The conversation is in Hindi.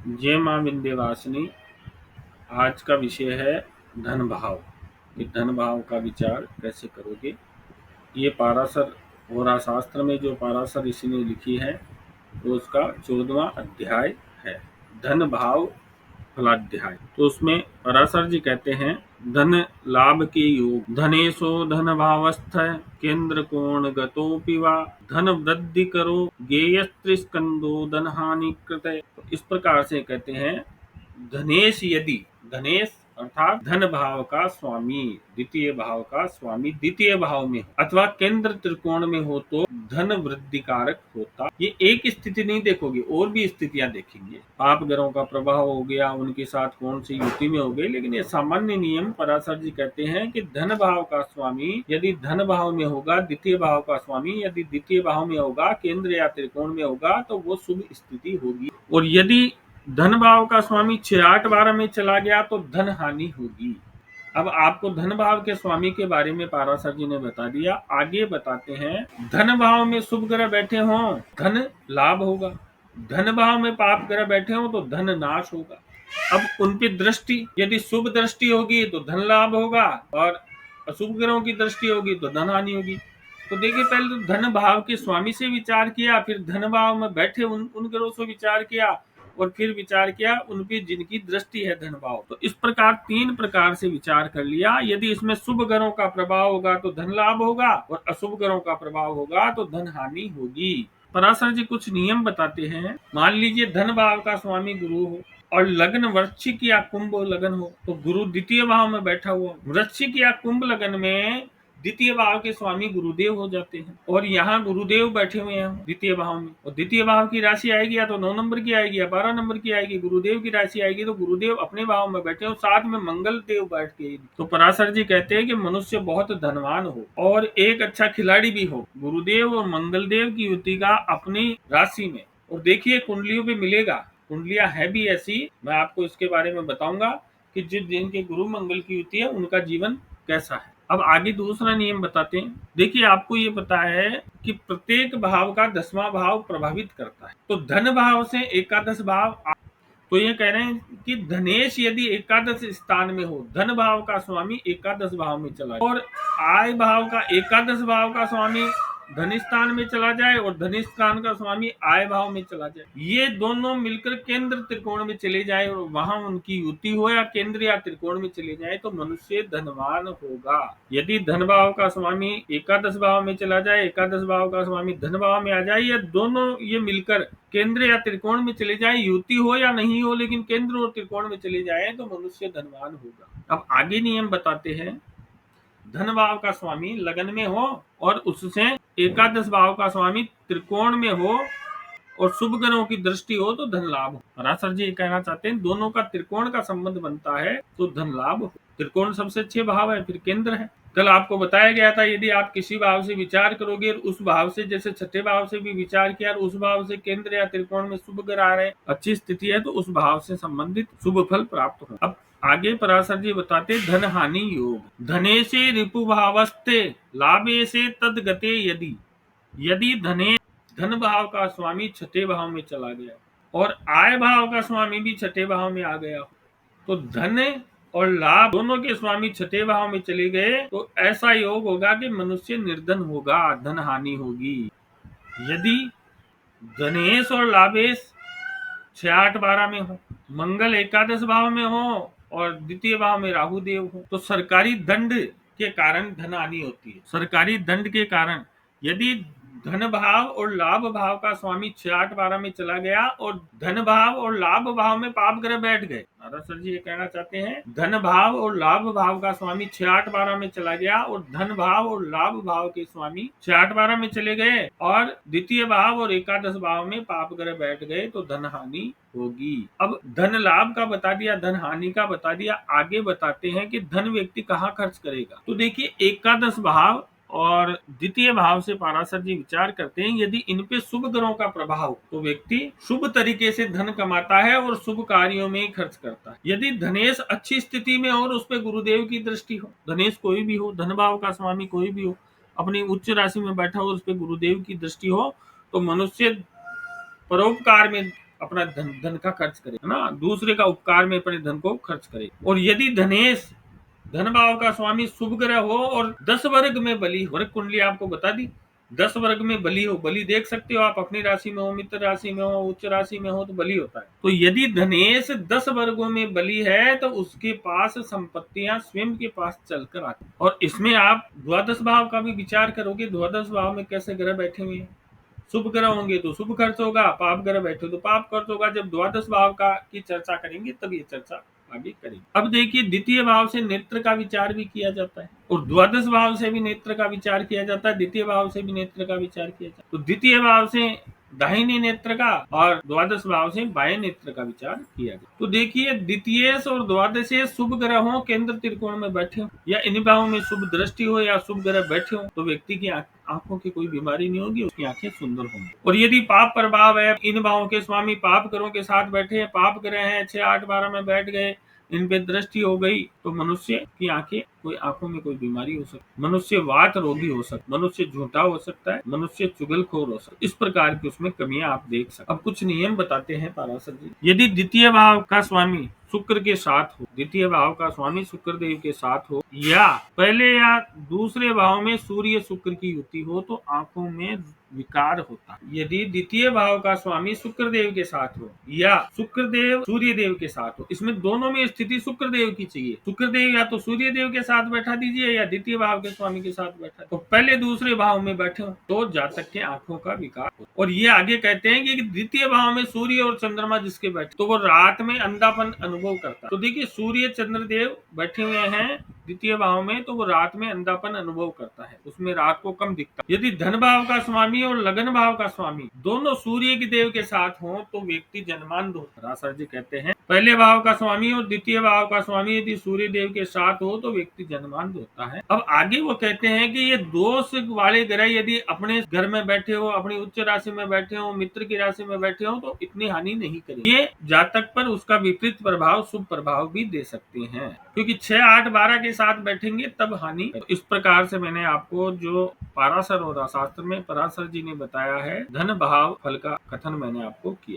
जय मां विंध्यवासिनी। आज का विषय है धन भाव। कि धन भाव का विचार कैसे करोगे। ये पाराशर होरा शास्त्र में जो पाराशर ऋषि ने लिखी है तो उसका 14वां अध्याय है, धन भाव फलाध्याय। तो उसमें पराशर जी कहते हैं, धन लाभ के योग धनेशो धन भावस्थ केंद्र कोण गतोपि वा धन वृद्धि करो गेयस्त्रिस्कंदो धन हानि कृत। इस प्रकार से कहते हैं, धनेश यदि, धनेश अर्थात धन भाव का स्वामी, द्वितीय भाव का स्वामी द्वितीय भाव में अथवा केंद्र त्रिकोण में हो तो धन वृद्धि कारक होता। ये एक स्थिति नहीं देखोगे, और भी स्थितियां देखेंगे। पाप ग्रहों का प्रभाव हो गया, उनके साथ कौन सी युति में हो गए, लेकिन ये सामान्य नियम पराशर जी कहते हैं कि धन भाव का स्वामी यदि धन भाव में होगा, द्वितीय भाव का स्वामी यदि द्वितीय भाव में होगा, केंद्र या त्रिकोण में होगा तो वो शुभ स्थिति होगी। और यदि धन भाव का स्वामी 6, 8, 12 में चला गया तो धन हानि होगी। अब आपको धन भाव के स्वामी के बारे में पाराशर जी ने बता दिया। आगे बताते हैं, धन भाव में शुभ ग्रह बैठे हों धन लाभ होगा, धन भाव में पाप ग्रह बैठे हों तो धन नाश होगा। अब उनकी दृष्टि यदि शुभ दृष्टि होगी तो धन लाभ होगा, और अशुभ ग्रहों की दृष्टि होगी तो धन हानि होगी। तो देखिए, पहले तो धन भाव के स्वामी से विचार किया, फिर धन भाव में बैठे उन ग्रहों से विचार किया, और फिर विचार किया उन पे जिनकी दृष्टि है धन भाव। तो इस प्रकार 3 प्रकार से विचार कर लिया। यदि इसमें शुभ ग्रहों का प्रभाव होगा तो धन लाभ होगा, और अशुभ ग्रहों का प्रभाव होगा तो धन हानि होगी। पराशर जी कुछ नियम बताते हैं। मान लीजिए धन भाव का स्वामी गुरु हो और लग्न वृश्चिक या कुंभ लगन हो, तो गुरु द्वितीय भाव में बैठा हुआ। वृश्चिक या कुंभ लगन में द्वितीय भाव के स्वामी गुरुदेव हो जाते हैं, और यहाँ गुरुदेव बैठे हुए हैं द्वितीय भाव में। और द्वितीय भाव की राशि आएगी या तो 9 नंबर की आएगी या 12 नंबर की आएगी। गुरुदेव की राशि आएगी तो गुरुदेव अपने भाव में बैठे हो, साथ में मंगल देव बैठ के। तो पराशर जी कहते हैं कि मनुष्य बहुत धनवान हो और एक अच्छा खिलाड़ी भी हो, गुरुदेव और मंगल देव की युति का अपनी राशि में। और देखिए कुंडलियों पे मिलेगा, कुंडलियां है भी ऐसी, मैं आपको इसके बारे में बताऊंगा कि जिनके गुरु मंगल की युति है उनका जीवन कैसा है। अब आगे दूसरा नियम बताते हैं। देखिए, आपको ये पता है कि प्रत्येक भाव का 10वां भाव प्रभावित करता है। तो धन भाव से एकादश भाव, तो ये कह रहे हैं कि धनेश यदि एकादश स्थान में हो, धन भाव का स्वामी एकादश भाव में चला जाए, और आय भाव का एकादश भाव का स्वामी धन स्थान में चला जाए, और धन स्थान का स्वामी आय भाव में चला जाए, ये दोनों मिलकर केंद्र त्रिकोण में चले जाए और वहां उनकी युति हो, या केंद्र या त्रिकोण में चले जाए, तो मनुष्य धनवान होगा। यदि धन भाव का स्वामी एकादश भाव में चला जाए, एकादश भाव का स्वामी धन भाव में आ जाए, या दोनों ये मिलकर केंद्र या त्रिकोण में चले जाए, युति हो या नहीं हो, लेकिन केंद्र और त्रिकोण में चले जाए, तो मनुष्य धनवान होगा। अब आगे नियम बताते हैं, धन भाव का स्वामी लगन में हो और उससे एकादश भाव का स्वामी त्रिकोण में हो और शुभ ग्रहों की दृष्टि हो तो धन लाभ हो। पराशर जी कहना चाहते हैं, दोनों का त्रिकोण का संबंध बनता है तो धन लाभ हो। त्रिकोण सबसे अच्छे भाव है, फिर केंद्र है। कल आपको बताया गया था, यदि आप किसी भाव से विचार करोगे, उस भाव से जैसे छठे भाव से भी विचार किया, उस भाव से केंद्र या त्रिकोण में शुभ ग्रह आ रहे, अच्छी स्थिति है, तो उस भाव से संबंधित शुभ फल प्राप्त हो। अब आगे पराशर जी बताते, धन हानि योग धने से रिपु भावस्थे लाभे से तद गते। यदि धन भाव का स्वामी छठे भाव में चला गया और आय भाव का स्वामी भी छठे भाव में आ गया, तो धन और लाभ दोनों के स्वामी छठे भाव में चले गए, तो ऐसा योग होगा कि मनुष्य निर्धन होगा, धन हानि होगी। यदि धनेश और लाभेश 6, 8, 12 में हो, मंगल एकादश भाव में हो और द्वितीय भाव में राहु देव हो, तो सरकारी दंड के कारण धन हानि होती है। सरकारी दंड के कारण यदि धन भाव और लाभ भाव का स्वामी 6, 8, 12 में चला गया और धन भाव और लाभ भाव में पाप ग्रह बैठ गए, सर जी ये कहना चाहते हैं, धन भाव और लाभ भाव का स्वामी 6, 8, 12 में चला गया और धन भाव और लाभ भाव के स्वामी 6, 8, 12 में चले गए, और द्वितीय भाव और एकादश भाव में पाप ग्रह बैठ गए, तो धन हानि होगी। अब धन लाभ का बता दिया, धन हानि का बता दिया। आगे बताते हैं कि धन व्यक्ति कहाँ खर्च करेगा। तो देखिए, एकादश भाव और द्वितीय भाव से पाराशर जी विचार करते हैं, यदि इन पे शुभ ग्रहों का प्रभाव, तो व्यक्ति शुभ तरीके से धन कमाता है और शुभ कार्यों में खर्च करता है। यदि धनेश अच्छी स्थिति में और उस पे गुरुदेव की दृष्टि हो, धनेश कोई भी हो, धन भाव का स्वामी कोई भी हो, अपनी उच्च राशि में बैठा हो, उस पे गुरुदेव की दृष्टि हो, तो मनुष्य परोपकार में अपना धन का खर्च करे, है ना, दूसरे का उपकार में अपने धन को खर्च करे। और यदि धनेश धन भाव का स्वामी शुभ ग्रह हो और 10 वर्ग में बली, वर्ग कुंडली आपको बता दी, 10 वर्ग में बली हो, बली देख सकते हो आप, अपनी राशि में हो, मित्र राशि में हो, उच्च राशि में हो तो बली होता है। तो यदि धनेश 10 वर्गों में बली है तो उसके पास संपत्तियां स्वयं के पास चलकर आती। और इसमें आप द्वादश भाव का भी विचार करोगे, द्वादश भाव में कैसे ग्रह बैठे हुए हैं, शुभ ग्रह होंगे तो शुभ खर्च होगा, पाप ग्रह बैठे तो पाप खर्च होगा। जब द्वादश भाव का की चर्चा करेंगे तब ये चर्चा आगे करेंगे। अब देखिए, द्वितीय भाव से नेत्र का विचार भी किया जाता है और द्वादश भाव से भी नेत्र का विचार किया जाता है, द्वितीय भाव से भी नेत्र का विचार किया जाता है। तो द्वितीय भाव से दाहिने नेत्र का और द्वादश भाव से बाएं नेत्र का विचार किया जाए। तो देखिए, द्वितीय और द्वादश शुभ ग्रहों केंद्र त्रिकोण में बैठे हो या इन भावों में शुभ दृष्टि हो या शुभ ग्रह बैठे हो तो व्यक्ति की आंखों की कोई बीमारी नहीं होगी, उसकी आंखें सुंदर होंगी। और यदि पाप प्रभाव है, इन भावों के स्वामी पाप ग्रहों के साथ बैठे हैं, पाप ग्रह हैं 6, 8, 12 में बैठ गए, इन पे दृष्टि हो गई तो मनुष्य की आंखें, कोई आंखों में कोई बीमारी हो सकती, मनुष्य वात रोगी हो सकता, मनुष्य झूठा हो सकता है, मनुष्य चुगलखोर हो सकता है। इस प्रकार की उसमें कमियां आप देख सकते। अब कुछ नियम बताते हैं पाराशर जी। यदि द्वितीय भाव का स्वामी शुक्र के साथ हो, द्वितीय भाव का स्वामी शुक्र देव के साथ हो या पहले या दूसरे भाव में सूर्य शुक्र की युति हो तो आंखों में विकार होता है। यदि द्वितीय भाव का स्वामी शुक्र देव के साथ हो या शुक्र देव सूर्य देव के साथ हो, इसमें दोनों में स्थिति शुक्र देव की चाहिए। शुक्र देव या तो सूर्य देव के साथ बैठा दीजिए या द्वितीय भाव के स्वामी के साथ बैठा, तो पहले दूसरे भाव में बैठे हो तो जातक के आंखों का विकार हो। और ये आगे कहते हैं कि द्वितीय भाव में सूर्य और चंद्रमा जिसके बैठे तो वो रात में अंधापन अनुभव करता है। तो देखिए, सूर्य चंद्रदेव बैठे हुए हैं द्वितीय भाव में तो वो रात में अंधापन अनुभव करता है, उसमें रात को कम दिखता है। यदि धन भाव का स्वामी और लगन भाव का स्वामी दोनों सूर्य के देव के साथ हो तो व्यक्ति जन्मांध होता है। पराशर जी कहते हैं पहले भाव का स्वामी और द्वितीय भाव का स्वामी यदि सूर्य देव के साथ हो तो व्यक्ति जन्मांध होता है। अब आगे वो कहते हैं कि ये दोष वाले ग्रह यदि अपने घर में बैठे हो, अपनी उच्च राशि में बैठे हो, मित्र की राशि में बैठे हो तो इतनी हानि नहीं करेंगे। ये जातक पर उसका विपरीत प्रभाव, शुभ प्रभाव भी दे सकते हैं, क्योंकि 6, 8, 12 के साथ बैठेंगे तब हानि। तो इस प्रकार से मैंने आपको जो पाराशर और शास्त्र में पराशर जी ने बताया है धन भाव फल का कथन मैंने आपको किया।